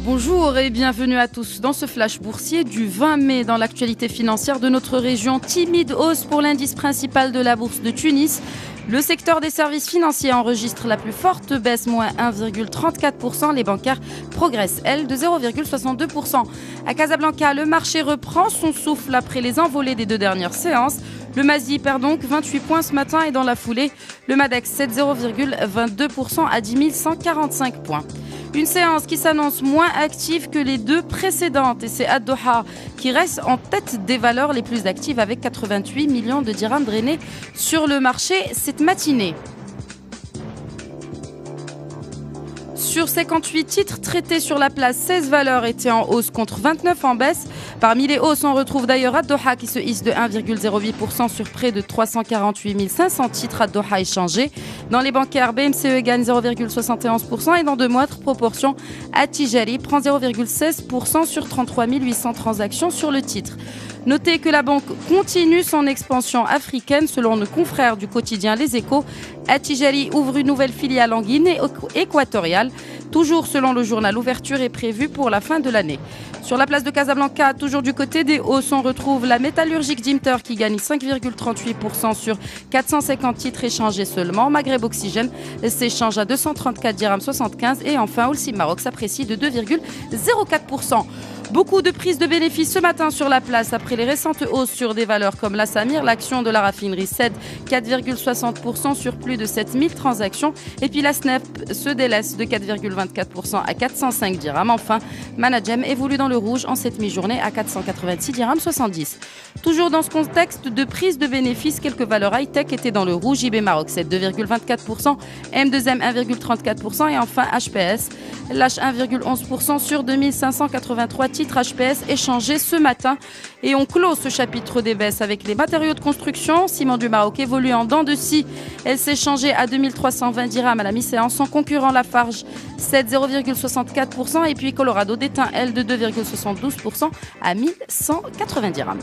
Bonjour et bienvenue à tous dans ce flash boursier du 20 mai. Dans l'actualité financière de notre région, timide hausse pour l'indice principal de la bourse de Tunis. Le secteur des services financiers enregistre la plus forte baisse, moins 1,34%. Les bancaires progressent, elles, de 0,62%. À Casablanca, le marché reprend son souffle après les envolées des deux dernières séances. Le Mazi perd donc 28 points ce matin et dans la foulée, le Madex cède 0,22% à 10 145 points. Une séance qui s'annonce moins active que les deux précédentes et c'est Ad-Doha qui reste en tête des valeurs les plus actives avec 88 millions de dirhams drainés sur le marché cette matinée. Sur 58 titres traités sur la place, 16 valeurs étaient en hausse contre 29 en baisse. Parmi les hausses, on retrouve d'ailleurs Ad-Doha qui se hisse de 1,08% sur près de 348 500 titres Ad-Doha échangés. Dans les bancaires, BMCE gagne 0,71% et dans de moindres proportions, Attijari prend 0,16% sur 33 800 transactions sur le titre. Notez que la banque continue son expansion africaine. Selon nos confrères du quotidien Les Échos, Attijari ouvre une nouvelle filiale en Guinée équatoriale. Toujours selon le journal, l'ouverture est prévue pour la fin de l'année. Sur la place de Casablanca, toujours du côté des hausses, on retrouve la métallurgique Dimter qui gagne 5,38% sur 450 titres échangés seulement. Maghreb Oxygène s'échange à 234 dirhams 75 et enfin Holcim Maroc s'apprécie de 2,04%. Beaucoup de prises de bénéfices ce matin sur la place après les récentes hausses sur des valeurs comme la Samir. L'action de la raffinerie cède 4,60% sur plus de 7000 transactions. Et puis la SNEP se délaisse de 4,24% à 405 dirhams. Enfin, Managem évolue dans le rouge en cette mi-journée à 486 dirhams 70. Toujours dans ce contexte de prise de bénéfices, quelques valeurs high-tech étaient dans le rouge. IB Maroc cède 2,24%, M2M 1,34% et enfin HPS lâche 1,11% sur 2583 titres HPS échangés ce matin. Et on clôt ce chapitre des baisses avec les matériaux de construction. Ciment du Maroc évolue en dents de scie. Elle s'est échangée à 2320 dirhams à la mi-séance. Son concurrent Lafarge cède 0,64% et puis Colorado déteint elle de 2,72% à 1180 dirhams.